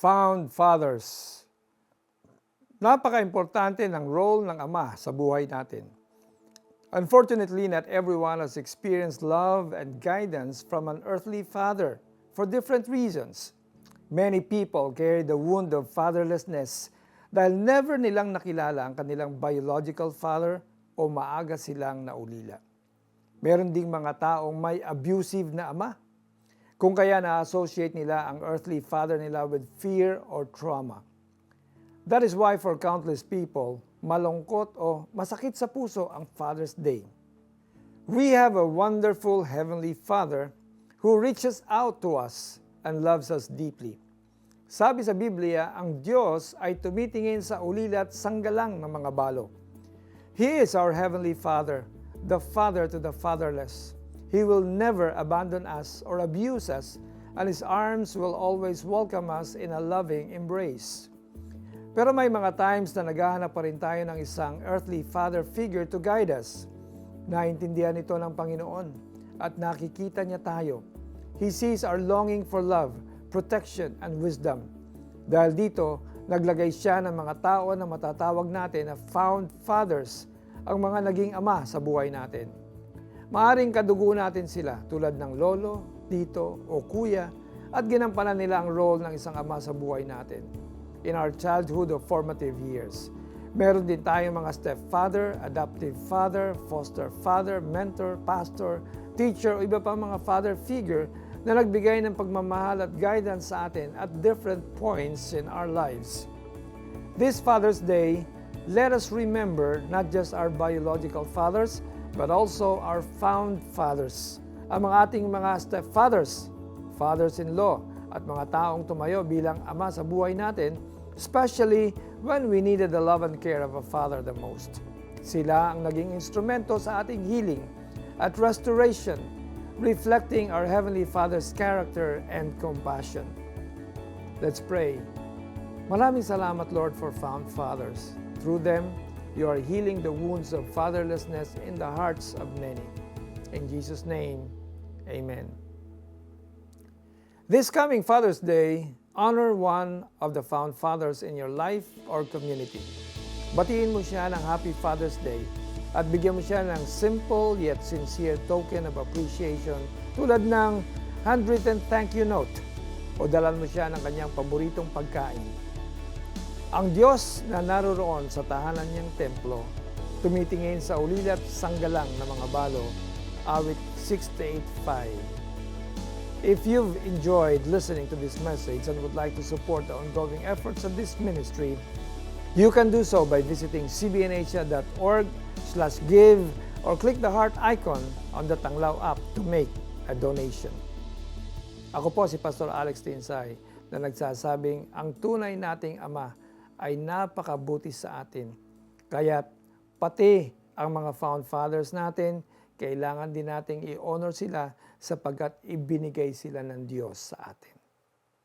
Found fathers. Napaka-importante ng role ng ama sa buhay natin. Unfortunately, not everyone has experienced love and guidance from an earthly father for different reasons. Many people carry the wound of fatherlessness dahil never nilang nakilala ang kanilang biological father o maaga silang naulila. Meron ding mga taong may abusive na ama, kung kaya na-associate nila ang earthly father nila with fear or trauma. That is why for countless people, malungkot o masakit sa puso ang Father's Day. We have a wonderful Heavenly Father who reaches out to us and loves us deeply. Sabi sa Biblia, ang Diyos ay tumitingin sa ulila at sanggalang ng mga balo. He is our Heavenly Father, the Father to the fatherless. He will never abandon us or abuse us, and His arms will always welcome us in a loving embrace. Pero may mga times na naghahanap pa rin tayo ng isang earthly father figure to guide us. Naintindihan ito ng Panginoon at nakikita niya tayo. He sees our longing for love, protection, and wisdom. Dahil dito, naglagay siya ng mga tao na matatawag natin na found fathers, ang mga naging ama sa buhay natin. Maaring kadugo natin sila tulad ng lolo, tito, o kuya at ginampanan nila ang role ng isang ama sa buhay natin. In our childhood or formative years. Meron din tayong mga stepfather, adoptive father, foster father, mentor, pastor, teacher o iba pang mga father figure na nagbigay ng pagmamahal at guidance sa atin at different points in our lives. This Father's Day, let us remember not just our biological fathers, but also our found fathers. Ang mga ating mga stepfathers, fathers-in-law, at mga taong tumayo bilang ama sa buhay natin, especially when we needed the love and care of a father the most. Sila ang naging instrumento sa ating healing at restoration, reflecting our Heavenly Father's character and compassion. Let's pray. Maraming salamat, Lord, for found fathers. Through them, you are healing the wounds of fatherlessness in the hearts of many. In Jesus' name, amen. This coming Father's Day, honor one of the found fathers in your life or community. Batiin mo siya ng Happy Father's Day at bigyan mo siya ng simple yet sincere token of appreciation tulad ng handwritten thank you note o dalan mo siya ng kanyang paboritong pagkain. Ang Diyos na naroroon sa tahanan niyang templo, tumitingin sa ulila at sanggalang ng mga balo, awit 6-8-5. If you've enjoyed listening to this message and would like to support the ongoing efforts of this ministry, you can do so by visiting cbnasia.org/give or click the heart icon on the Tanglaw app to make a donation. Ako po si Pastor Alex Tinsay na nagsasabing ang tunay nating Ama ay napakabuti sa atin. Kaya't pati ang mga found fathers natin, kailangan din nating i-honor sila sapagkat ibinigay sila ng Diyos sa atin.